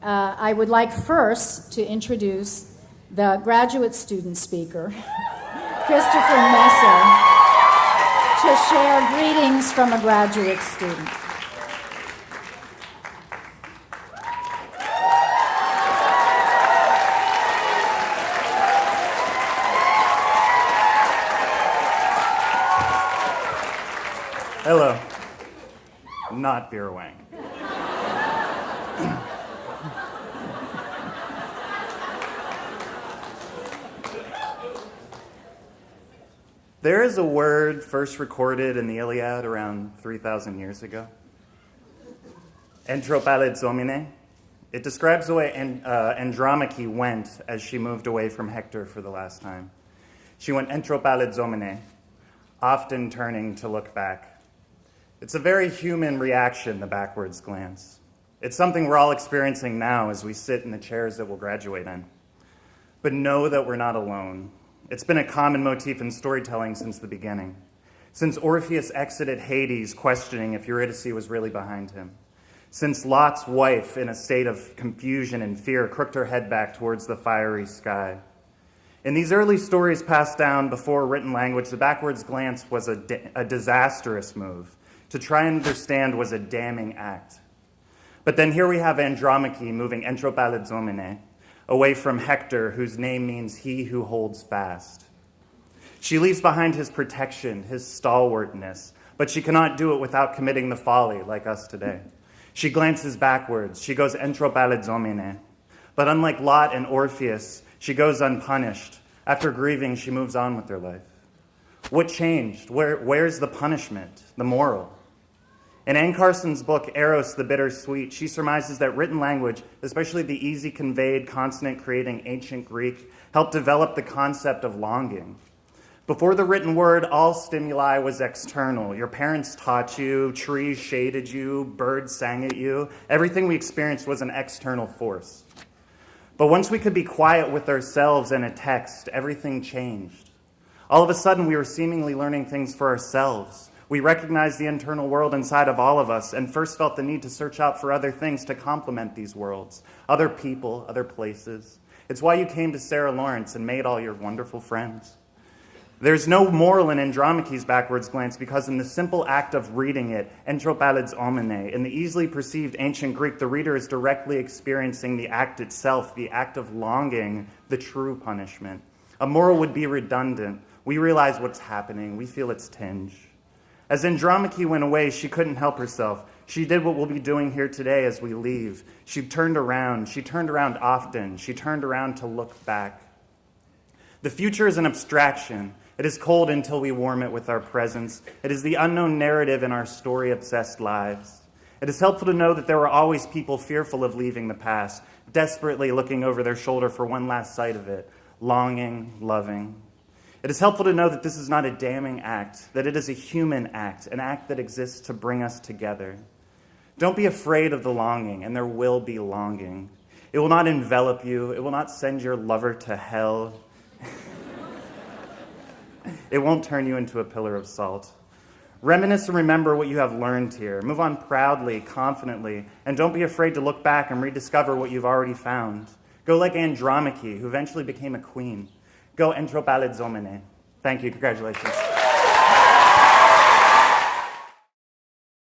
I would like first to introduce the graduate student speaker, Christopher Messer, to share greetings from a graduate student. Hello. Not Vera Wang. There is a word first recorded in the Iliad around 3,000 years ago. Entropaledzomene. It describes the way Andromache went as she moved away from Hector for the last time. She went entropaledzomene, often turning to look back. It's a very human reaction, the backwards glance. It's something we're all experiencing now as we sit in the chairs that we'll graduate in. But know that we're not alone. It's been a common motif in storytelling since the beginning. Since Orpheus exited Hades questioning if Eurydice was really behind him. Since Lot's wife, in a state of confusion and fear, crooked her head back towards the fiery sky. In these early stories passed down before written language, the backwards glance was a disastrous move. To try and understand was a damning act. But then here we have Andromache moving entropaledzomene, away from Hector, whose name means he who holds fast. She leaves behind his protection, his stalwartness, but she cannot do it without committing the folly like us today. She glances backwards. She goes entropaledzomene. But unlike Lot and Orpheus, she goes unpunished. After grieving, she moves on with her life. What changed? Where's the punishment, the moral? In Anne Carson's book, Eros, the Bittersweet, she surmises that written language, especially the easy-conveyed, consonant-creating ancient Greek, helped develop the concept of longing. Before the written word, all stimuli was external. Your parents taught you, trees shaded you, birds sang at you. Everything we experienced was an external force. But once we could be quiet with ourselves and a text, everything changed. All of a sudden, we were seemingly learning things for ourselves. We recognized the internal world inside of all of us and first felt the need to search out for other things to complement these worlds, other people, other places. It's why you came to Sarah Lawrence and made all your wonderful friends. There's no moral in Andromache's backwards glance because in the simple act of reading it, entropaledzomene, in the easily perceived ancient Greek, the reader is directly experiencing the act itself, the act of longing, the true punishment. A moral would be redundant. We realize what's happening. We feel its tinge. As Andromache went away, she couldn't help herself. She did what we'll be doing here today as we leave. She turned around. She turned around often. She turned around to look back. The future is an abstraction. It is cold until we warm it with our presence. It is the unknown narrative in our story-obsessed lives. It is helpful to know that there were always people fearful of leaving the past, desperately looking over their shoulder for one last sight of it, longing, loving. It is helpful to know that this is not a damning act, that it is a human act, an act that exists to bring us together. Don't be afraid of the longing, and there will be longing. It will not envelop you. It will not send your lover to hell. It won't turn you into a pillar of salt. Reminisce and remember what you have learned here. Move on proudly, confidently, and don't be afraid to look back and rediscover what you've already found. Go like Andromache, who eventually became a queen. Go entropaledzomene. Thank you. Congratulations.